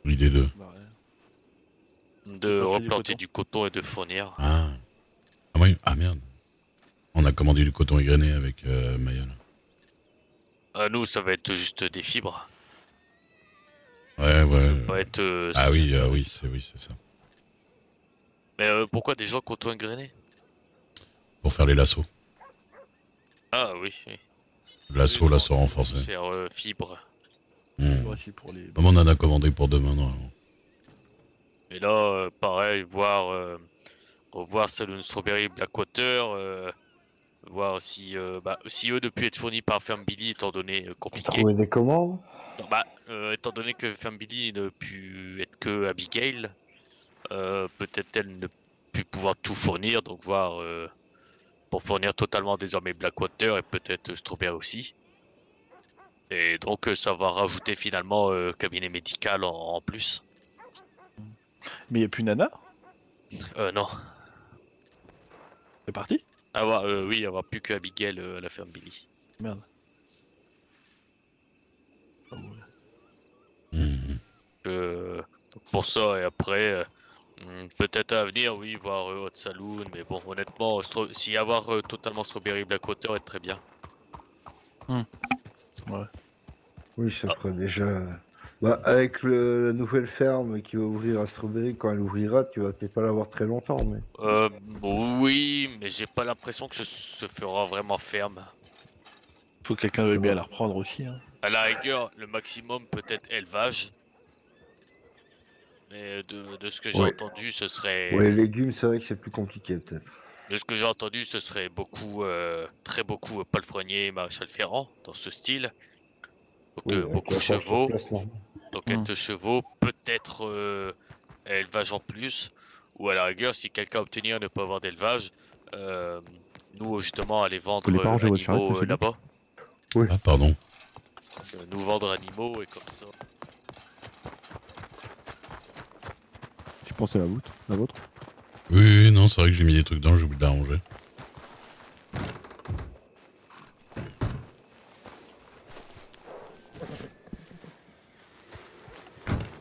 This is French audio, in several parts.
L'idée de... Bah, De Replanter du replanter coton. du coton et de fournir. Ah. Ah oui, ah merde. On a commandé du coton égrené avec Mayol. Nous, ça va être juste des fibres. Ouais, ouais. Ça va pas être. Ah oui, Oui. oui, c'est ça. Mais pourquoi des gens coton égrené? Pour faire les lassos. Ah oui, oui. Oui, Lasso on peut renforcé. aussi faire fibre. Fibre Hmm. aussi pour les. Comme on en a commandé pour demain, normalement. Et là, pareil, revoir Saloon Strawberry Blackwater, voir si, si eux, depuis être fournis par Ferme Billy, étant donné compliqué. Trouver des commandes. Non, étant donné que Ferme Billy ne peut être que Abigail, peut-être elle ne plus pouvoir tout fournir, donc voir pour fournir totalement désormais Blackwater et peut-être Strawberry aussi. Et donc ça va rajouter finalement cabinet médical en plus. Mais il n'y a plus Nana. Non. C'est parti. Oui, avoir plus que Abigail à la ferme Billy. Merde. Ah ouais. Hmm. Donc pour ça et après, peut-être à venir, oui, voir Hot Saloon, mais bon, honnêtement, si avoir totalement Strawberry Blackwater est très bien. Ouais. Oui, ça Ah. ferait déjà. Bah, avec la nouvelle ferme qui va ouvrir à Strawberry, quand elle ouvrira, tu vas peut-être pas l'avoir très longtemps, mais. Oui, mais j'ai pas l'impression que ce se fera vraiment ferme. Faut que quelqu'un veuille bien la reprendre aussi. Hein. À la rigueur, le maximum peut-être élevage. Mais de ce que j'ai Ouais. entendu, ce serait. Ouais, les légumes, c'est vrai que c'est plus compliqué, peut-être. De ce que j'ai entendu, ce serait beaucoup, très beaucoup Paul Frenier, Maréchal Ferrand, dans ce style. Donc Oui, avec beaucoup de la force sur chevaux. place, non. Donc être chevaux, peut-être élevage en plus. Ou à la rigueur, si quelqu'un obtenir ne pas avoir d'élevage, euh, nous justement aller Vous voulez vendre pas ranger votre charrette, animaux monsieur Luc? là-bas. Ah, pardon. Nous vendre animaux et comme ça. Je pense à la vôtre. Oui, oui, non, c'est vrai que j'ai mis des trucs dedans, j'ai oublié de la ranger.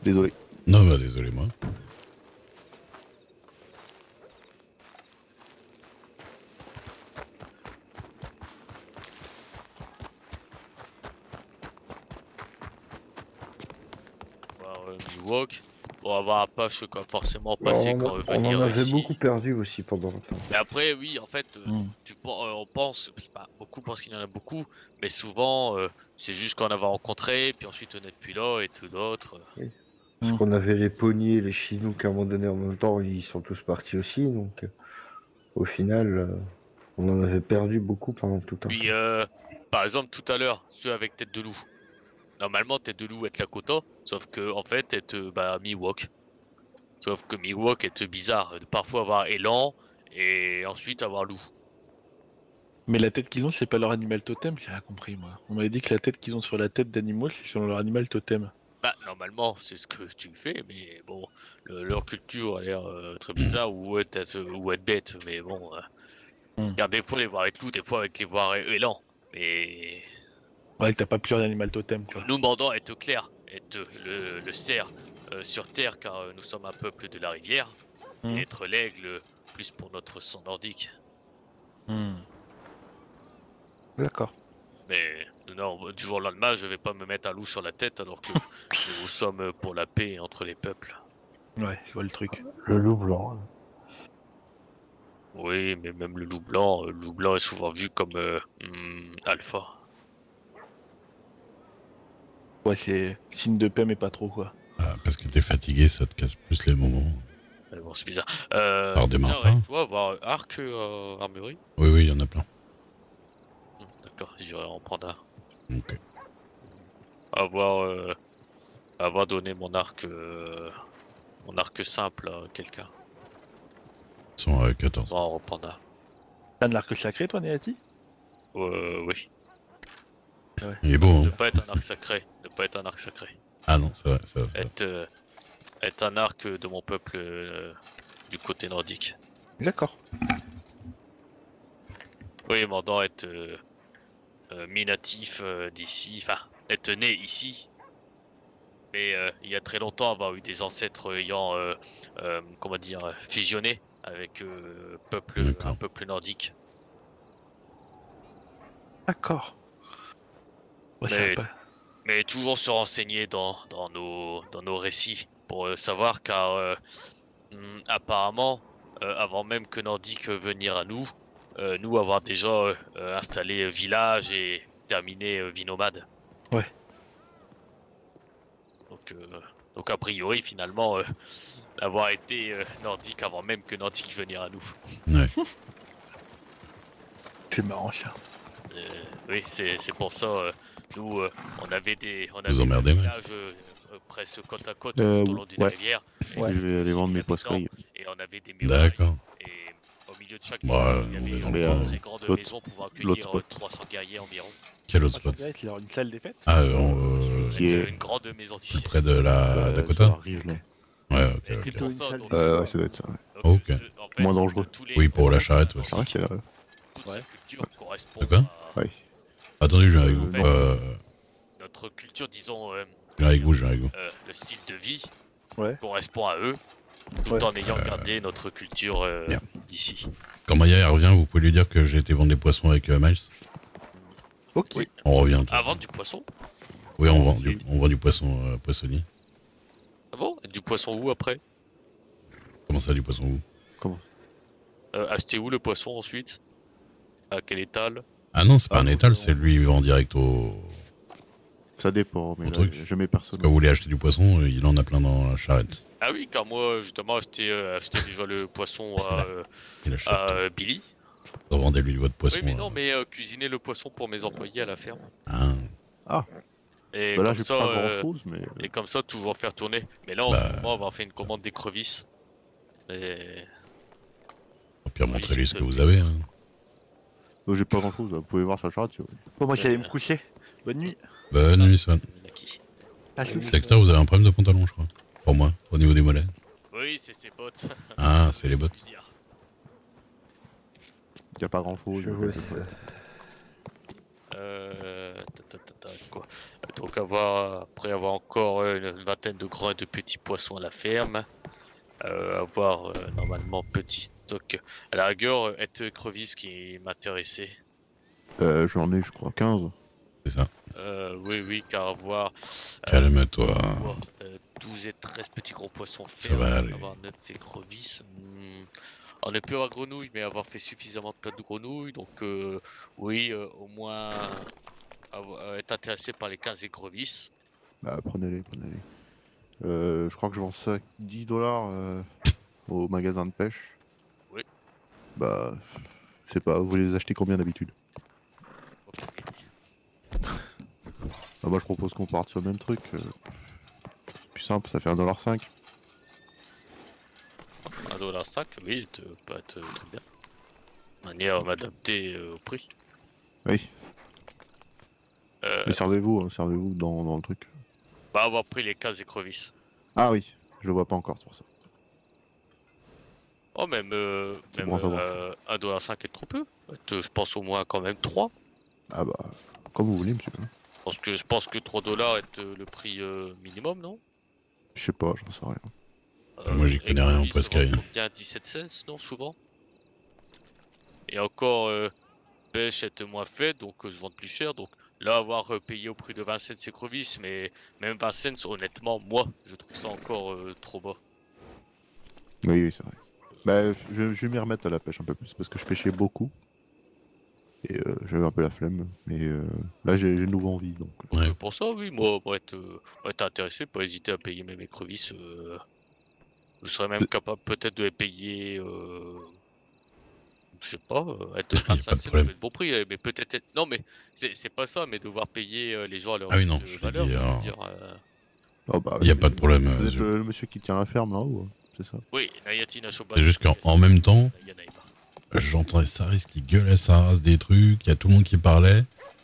Désolé. Non, bah désolé, moi. Voir Miwok. Bon, avoir Apache quand forcément Alors, passer on, quand on en venir avait ici. beaucoup perdu aussi pendant le temps. Mais après, oui, en fait, on pense, c'est pas beaucoup parce qu'il y en a beaucoup, mais souvent, c'est juste qu'on avait rencontré, puis ensuite on n'est plus là et tout d'autres. Parce qu'on avait les Pogniers, les Chinook à un moment donné en même temps, ils sont tous partis aussi, donc au final, on en avait perdu beaucoup pendant tout un Puis, temps. par exemple, tout à l'heure, ceux avec tête de loup. Normalement, tête de loup est Lakota, sauf que, en fait, est Miwok. Sauf que Miwok est bizarre, de parfois avoir élan et ensuite avoir loup. Mais la tête qu'ils ont, c'est pas leur animal totem, j'ai rien compris moi. On m'avait dit que la tête qu'ils ont sur la tête d'animaux, c'est sur leur animal totem. Bah, normalement, c'est ce que tu fais, mais bon, leur culture a l'air très bizarre ou être bête, mais bon. Car des fois, les voir avec loup, des fois avec les voir élan. Mais Ouais, que t'as pas plusieurs animal totem quoi. nous demandons à être clair, être le cerf sur terre, car nous sommes un peuple de la rivière, et être l'aigle plus pour notre sang nordique. D'accord. Mais non, du jour au lendemain, je vais pas me mettre un loup sur la tête alors que nous sommes pour la paix entre les peuples. Ouais, je vois le truc. Le loup blanc. Oui, mais même le loup blanc est souvent vu comme alpha. Ouais, c'est signe de paix mais pas trop quoi. Ah, parce que t'es fatigué, ça te casse plus les moments. Mais bon, c'est bizarre. Ça redémarre tiens, pas. avec toi, voir arc armurerie. Oui, oui, il y en a plein. D'accord, j'irai en prendre un. Ok. Avoir donné mon arc simple à quelqu'un. Ils sont à 14. On va en reprendre un. T'as de l'arc sacré toi, Néati? Oui. Il est beau, Ne hein. pas être un arc sacré. Ne pas être un arc sacré. Ah non, c'est vrai, c'est vrai. Être un arc de mon peuple du côté nordique. D'accord. Oui, mandant être mi-natif d'ici, enfin, être né ici, Mais il y a très longtemps, avoir eu des ancêtres ayant, comment dire, fusionné avec D'accord. un peuple nordique. D'accord. Moi, je savais Mais, pas. mais toujours se renseigner dans nos récits pour savoir, car apparemment, avant même que Nordique venir à nous, nous avoir déjà installé village et terminé vie nomade. Ouais. Donc a priori, finalement, avoir été nordique avant même que Nordique venir à nous. Ouais. C'est marrant ça. Oui, c'est pour ça, nous, on avait des emmerdez, ouais. villages presque côte à côte Euh, tout au long d'une ouais. rivière. Et Ouais. Je vais aller aussi vendre mes habitants, poiscailles. Et on avait des murailles. D'accord. Et au milieu de chaque Bah, muraille, il y on est avait dans une le- très grande l'autre- maison pouvant l'autre accueillir spot. 300 guerriers environ. Quel autre spot? Il y a une salle des fêtes. Ah, Qui est- Une grande maison plus fictive. près de la sur Dakota? la rive, là. Ouais, ok. Et c'est Ok. pour Une ça. salle Donc, des Ouais, ça doit être ça. Ouais. donc, Ok. en fait, Moins dangereux. tous les- Oui, pour la charrette, ouais. C'est vrai qu'il y a. toute Ouais. cette culture correspond De quoi à Ouais. Attendez, je viens avec vous. notre culture, disons, Je viens avec vous, je viens avec vous. le style de vie Ouais. correspond à eux, tout Ouais. en ayant gardé notre culture Bien. d'ici. Quand Maya revient, vous pouvez lui dire que j'ai été vendre des poissons avec Miles. Ok. Oui. On revient. tout. À vendre du poisson? Oui, on vend du poisson poissonnier. Ah bon? Du poisson où après? Comment ça, du poisson où? Acheter où le poisson ensuite? À quel étal? Ah non, c'est pas Ah un non, étal, non. c'est lui, il vend direct au. Ça dépend, mais Au là, truc. je mets personne. Quand vous voulez acheter du poisson, il en a plein dans la charrette. Ah oui, car moi, justement, acheté déjà le poisson Il achète. à Billy. Revendez-lui votre poisson. Oui, mais non, mais cuisiner le poisson pour mes employés à la ferme. Ah, Et Bah là, comme j'ai ça, pas grand chose, mais. et comme ça, toujours faire tourner. Mais là, en Bah. ce moment, on va faire une commande d'écrevisses. Et... au pire, Oui, montrez-lui ce c'est que vous bien. avez. Hein. J'ai pas grand chose, vous pouvez voir sur la charrette. Si vous voulez. Bon, moi j'allais me coucher. Bonne nuit. Bonne nuit, Swan. À tous. Dexter, vous avez un problème de pantalon, je crois. Pour moi, au niveau des mollets. Oui, c'est ses potes. Ah, c'est les bottes. Y a pas grand chose. Je vois ça. Quoi. Donc après avoir encore une vingtaine de grands et de petits poissons à la ferme, avoir normalement petit stock. À la rigueur, être écrevisse qui m'intéressait. J'en ai, je crois, 15. C'est ça. Oui, car avoir Calme-toi. avoir, 12 et 13 petits gros poissons Ça fermes, va aller. avoir 9 écrevisses. On ne peut avoir grenouilles, mais avoir fait suffisamment de plats de grenouilles, donc oui, au moins être intéressé par les 15 écrevisses. Bah, prenez-les, prenez-les. Je crois que je vends ça 10 $, au magasin de pêche. Oui. Bah, je sais pas, vous les achetez combien d'habitude? Ok. Bah, moi, je propose qu'on parte sur le même truc. Plus simple, ça fait 1,5 $. 1,5 $, oui, peut être très bien. Manière à m'adapter au prix. Oui, Euh, mais servez-vous, hein, servez-vous dans le truc. Bah, avoir pris les 15 écrevisses. Ah oui, je le vois pas encore, c'est pour ça. Oh, même, C'est même bon à savoir. 1,5 $, est trop peu. Je pense au moins quand même 3. Ah bah, comme vous voulez, monsieur. Parce que je pense que 3 $ est le prix minimum, non? Je sais pas, j'en sais rien. Moi, j'y connais rien en écrevisses poiscaille. se vendent bien 17 cents, non, souvent? Et encore, pêche est moins faite, donc je vends plus cher. Donc là, avoir payé au prix de 20 cents écrevisses, mais même 20 cents, honnêtement, moi, je trouve ça encore trop bas. Oui, c'est vrai. Bah, je vais m'y remettre à la pêche un peu plus, parce que je pêchais beaucoup. Et j'avais un peu la flemme. Mais là, j'ai de nouveau envie, donc... Ouais. Pour ça, oui, moi, être intéressé, pas hésiter à payer même écrevisses. Je serais même capable peut-être de les payer, je sais pas, être Y a pas de 25 cents, problème. c'est le bon prix, mais peut-être... Non, mais c'est pas ça, mais devoir payer les gens à leur Ah oui, non, juste je te valeur, dis, je veux alors. dire, Oh, bah, Y a pas de problème, Vous êtes je- le monsieur qui tient la ferme là-haut, hein, c'est ça? Oui, Nayatina Shoban. C'est juste qu'en même temps, j'entendais Saris qui gueulait sa race des trucs, il y a tout le monde qui parlait.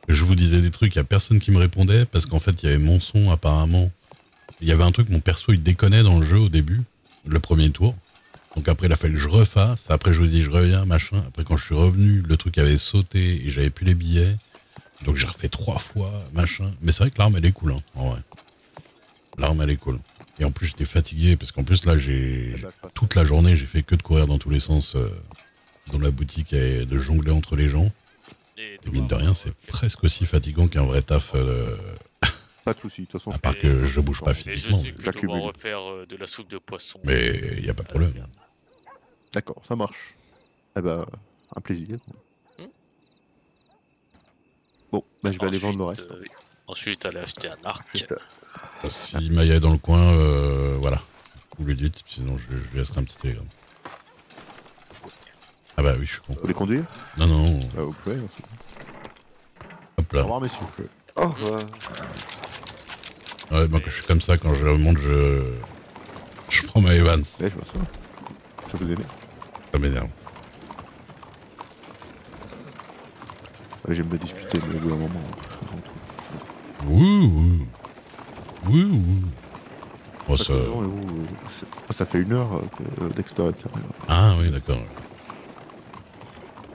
Je vous disais des trucs, il y a personne qui me répondait parce qu'en fait, il y avait mon son apparemment. Il y avait un truc, mon perso il déconnait dans le jeu au début, le premier tour. Donc après, il a fallu que je refasse. Après, je vous dis, je reviens, machin. Après, quand je suis revenu, le truc avait sauté et j'avais plus les billets. Donc j'ai refait 3 fois, machin. Mais c'est vrai que l'arme, elle est cool, hein, en vrai. L'arme, elle est cool. Et en plus, j'étais fatigué parce qu'en plus, là, Ah bah, toute la journée, j'ai fait que de courir dans tous les sens dans la boutique et de jongler entre les gens. Et Et mine de rien, c'est presque aussi fatigant qu'un vrai taf, Pas de soucis, de toute façon. à part que je bouge pas Mais je physiquement. sais que je vais J'accumule. devoir refaire de la soupe de poisson. Mais il n'y a pas de problème. D'accord, ça marche. Eh bah, un plaisir. Hmm. Bon, bah je vais aller vendre le reste. Ensuite, aller acheter un arc. C'est ça. Si Maya est dans le coin, voilà. Vous lui dites, sinon je lui laisserai un petit télégramme. Ah bah oui, je suis con. Vous voulez conduire? Non, non, Bah, vous pouvez, merci. hop Au là. revoir, messieurs. Oh, Ouais, moi, quand je suis comme ça, quand je remonte, je prends ma Evans. Ouais, je vois ça. Ça vous aide. Ça m'énerve. Ouais, j'aime bien discuter, mais au bout d'un moment. Ouh, ouh. Ouh. Oh, ça... Ça fait 1 heure que Dexter est arrivé. Ah oui, d'accord.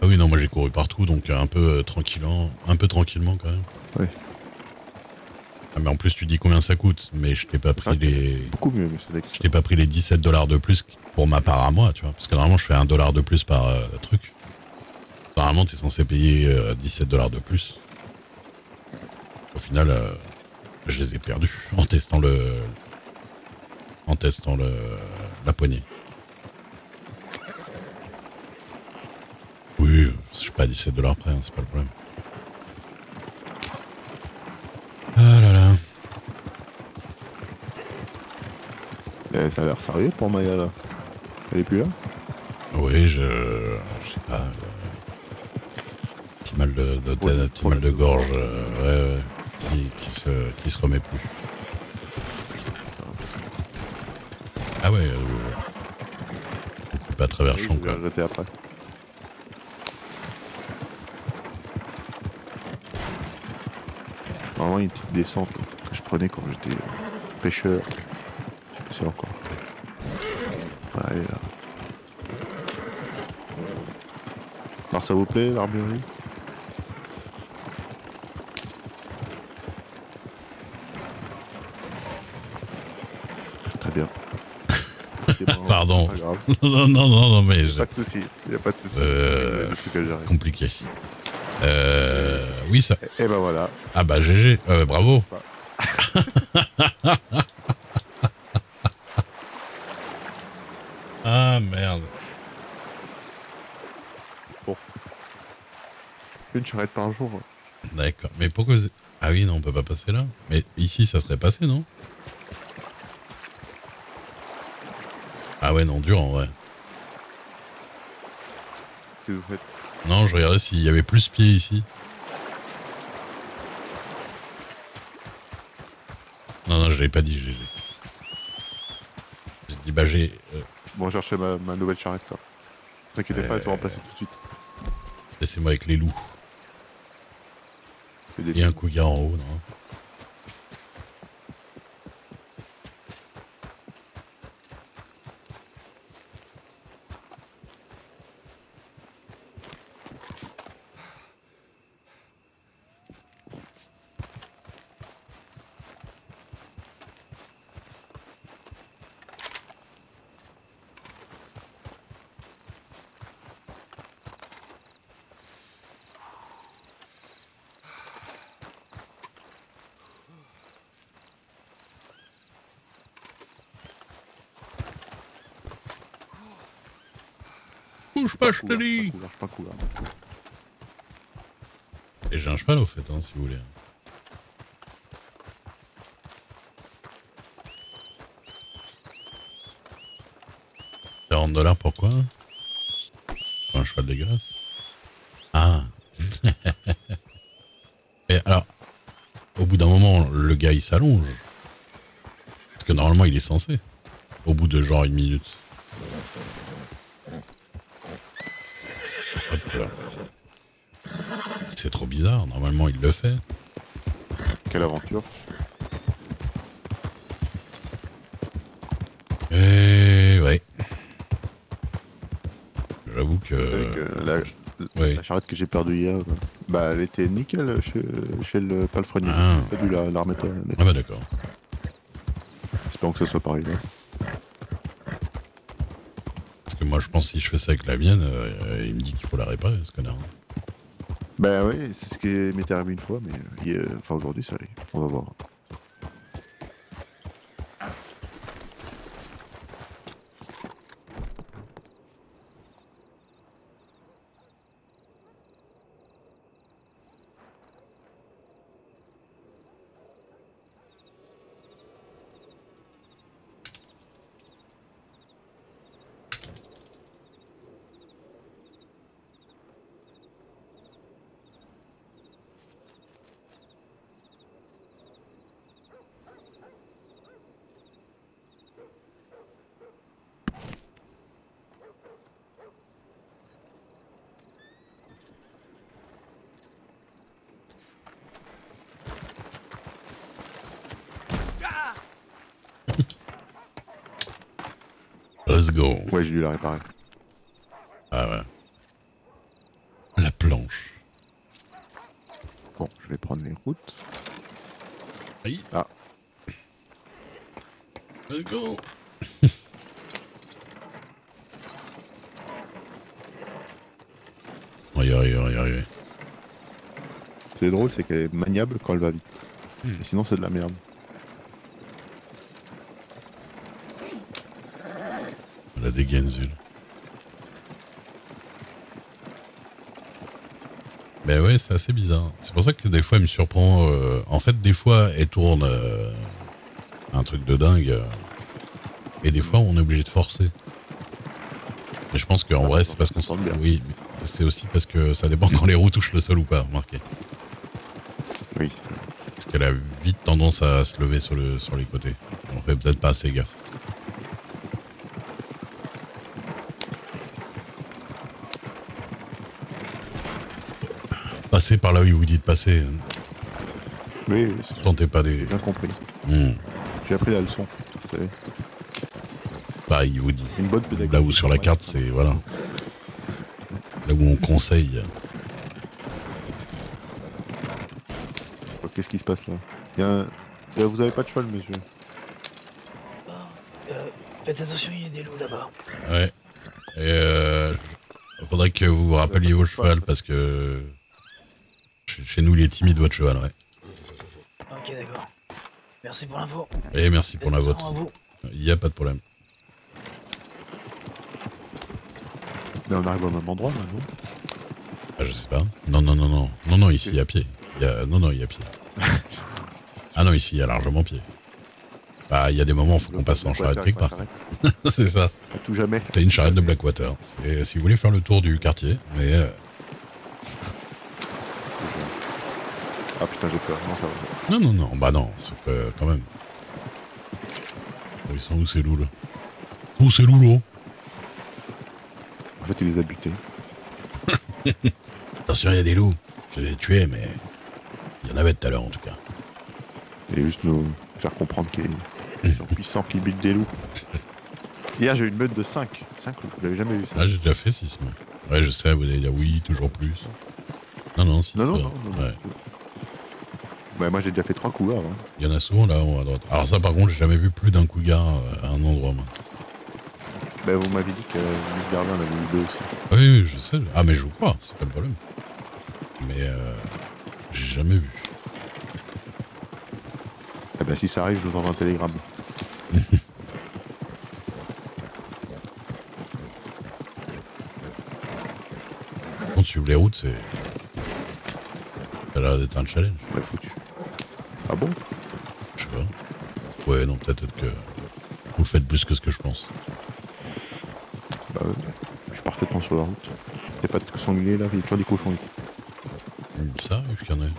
Ah oui, non, moi j'ai couru partout, donc un peu tranquillement quand même. Ouais. Ah, mais en plus, tu dis combien ça coûte, mais je t'ai pas pris les... Beaucoup mieux, monsieur Dexter. Je t'ai pas pris les 17 $ de plus pour ma part à moi, tu vois. Parce que normalement, je fais $1 de plus par truc. Normalement, t'es censé payer 17 $ de plus. Au final, je les ai perdus en testant la poignée. Oui, je suis pas à 17 $ près, hein, c'est pas le problème. Ah là là. Ça a l'air sérieux pour Maya là. Elle est plus là? Oui, je sais pas. Petit mal de tête, petit mal de gorge, ouais, qui se remet plus. Ah ouais, pas à travers champ Je quoi. vais arrêter après. Normalement, il y a une petite descente là, que je prenais quand j'étais pêcheur. Je sais pas si encore. Ouais, là. Alors ça vous plaît l'armurerie? Très bien. C'est bon, Pardon. c'est pas grave. non, mais Pas de soucis, y a pas de soucis. Depuis que j'arrive. compliqué. Oui, ça. Et ben voilà. Ah bah GG, bravo. Ah merde. Une charrette par jour. Ouais. D'accord. Mais pourquoi... Ah oui, non, on peut pas passer là. Mais ici, ça serait passé, non? Ah ouais, non, dur en vrai. Qu'est-ce que vous faites? Non, je regardais s'il y avait plus pieds ici. Non, je l'ai pas dit, GG. J'ai dit, bah j'ai... Bon, je cherchais ma nouvelle charrette là. Ne t'inquiétez pas, elle sera remplacée tout de suite. Laissez-moi avec les loups. C'est des Il y a un cougar en haut, non? Bouge pas, je te dis. Je suis pas couvert. Et j'ai un cheval au fait, hein, si vous voulez. $40, pourquoi? Pour un cheval dégueulasse. Ah. Et alors, au bout d'un moment, le gars il s'allonge. Parce que normalement il est censé. Au bout de genre 1 minute. Hop là. C'est trop bizarre, normalement il le fait. Quelle aventure. Et ouais. J'avoue Vous savez que... que Oui. la charrette que j'ai perdue hier, bah elle était nickel chez le palefrenier. Ah. J'ai pas dû la remettre. Ah bah d'accord. temps que ça soit pareil. Là. Parce que moi, je pense que si je fais ça avec la mienne, il me dit qu'il faut la réparer, ce connard. Bah ouais, c'est ce qui m'était arrivé une fois, mais enfin aujourd'hui ça arrive. On va voir. Let's go. Ouais, j'ai dû la réparer. Ah ouais. La planche. Bon, je vais prendre les routes. Aïe. Ah. Let's go. On va y arriver, on va y arriver. C'est drôle, c'est qu'elle est maniable quand elle va vite. Et sinon, c'est de la merde. La dégaine, Zul. Ben ouais, c'est assez bizarre. C'est pour ça que des fois, elle me surprend. En fait, des fois, elle tourne un truc de dingue. Et des fois, on est obligé de forcer. Mais je pense qu'en vrai, c'est parce qu'on s'entend bien. Oui, mais c'est aussi parce que ça dépend quand les roues touchent le sol ou pas, remarquez. Oui. Parce qu'elle a vite tendance à se lever sur les côtés. On fait peut-être pas assez gaffe. Passez par là où il vous dit de passer. Oui, c'est Tentez pas des... bien compris. Hmm. J'ai appris la leçon. Vous savez. Bah, il vous dit. Une bonne pédagogie. Là où sur la carte, c'est... Voilà. Là où on conseille. Qu'est-ce qui se passe là Vous avez pas de cheval, monsieur. Faites attention, il y a des loups là-bas. Ouais. Et faudrait que vous vous rappeliez vos chevals parce que... Chez nous, il est timide, votre cheval, ouais. Ok, d'accord. Merci pour l'info. Et merci pour la Attention vôtre. à vous. Il n'y a pas de problème. Mais on arrive au même endroit maintenant. Ah, je sais pas. Non, non, non, non. Non, non, ici, il y a pied. Non, non, il y a pied. Ah non, ici, il y a largement pied. Bah, il y a des moments, il faut qu'on passe en charrette quelque part. C'est ça. À tout jamais. C'est une charrette de Blackwater. C'est si vous voulez faire le tour du quartier, mais... Ah putain, j'ai peur. Non, ça va. Non, non, non. Bah non, c'est quand même. Ils sont où ces loups, là? Où ces loups, là? En fait, il les a butés. Attention, il y a des loups. Je les ai tués, mais... Il y en avait tout à l'heure, en tout cas. Et juste nous faire comprendre qu'ils sont puissants, qu'ils butent des loups. Hier, j'ai eu une meute de 5. 5 loups. Vous l'avez jamais vu ça? Ah, j'ai déjà fait 6, moi. Ouais, je sais, vous allez dire oui, toujours plus. Non, non, 6. Non, non, non, non. Ouais. Bah, moi, j'ai déjà fait 3 cougars. Hein. Il y en a souvent là, haut à droite. Alors ça, par contre, j'ai jamais vu plus d'un cougar à un endroit, moi. Bah, vous m'avez dit que Miss Darwin en avait eu 2 aussi. Oui, oui, je sais. Ah, mais je vous crois, c'est pas le problème. Mais j'ai jamais vu. Ah bah, si ça arrive, je vous envoie un télégramme. Quand tu ouvres les routes, c'est... Ça a l'air d'être un challenge. Ouais, foutu. Ah bon? Je sais pas. Ouais, non, peut-être que vous le faites plus que ce que je pense. Bah, je suis parfaitement sur la route. Y'a pas de sanglier là, il y a toujours des cochons ici. Ça arrive qu'il y en ait.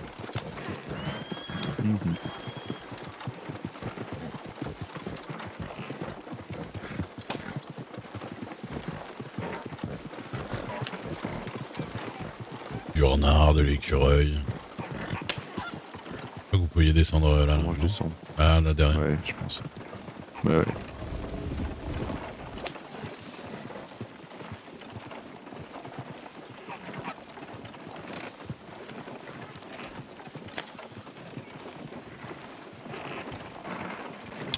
Du renard, de l'écureuil. Je crois que vous pouviez descendre là. Moi, je non descends. Ah, là derrière. Ouais, je pense. Ouais, ouais.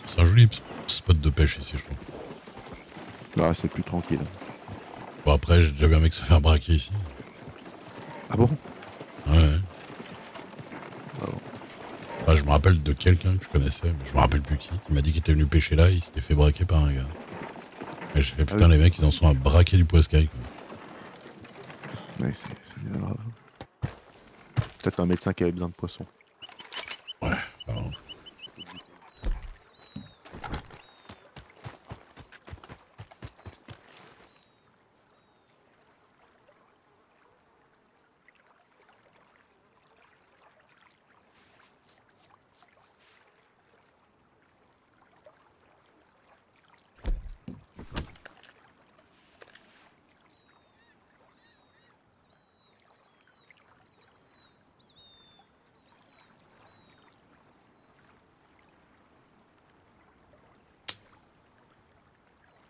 C'est un joli spot de pêche ici, je trouve. Là, c'est plus tranquille. Bon, après, j'ai déjà vu un mec se faire braquer ici. Ah bon? Ouais. Ah bon. Enfin, je me rappelle de quelqu'un que je connaissais, mais je me rappelle plus qui m'a dit qu'il était venu pêcher là, il s'était fait braquer par un gars. Et j'ai fait putain, oui. les mecs, ils en sont à braquer du poiscaille, quoi. Ouais, c'est bien grave. Peut-être un médecin qui avait besoin de poissons. Ouais, pardon.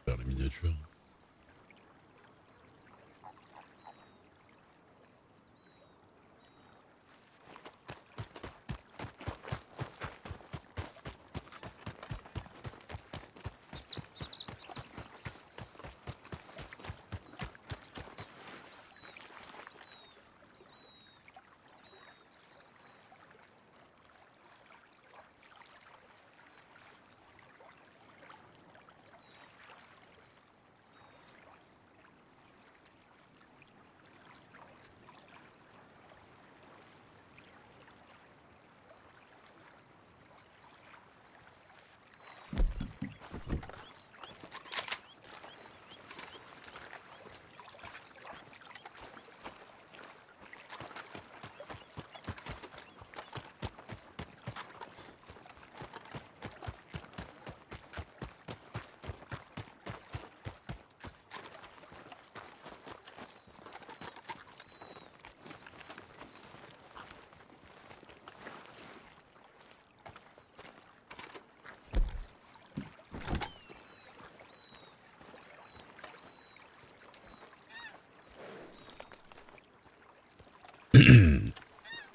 Faire les miniatures.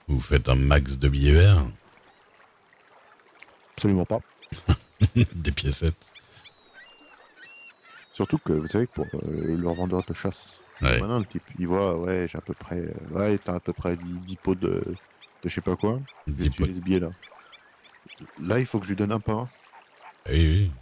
Vous faites un max de billets verts. Absolument pas. Des piécettes. Surtout que vous savez que pour leur vendeur de chasse, Ouais. maintenant le type, il voit, ouais, j'ai à peu près, ouais, t'as à peu près 10 pots de je sais pas quoi, 10 j'utilise ce billet là. Là, il faut que je lui donne un pain. Oui, oui.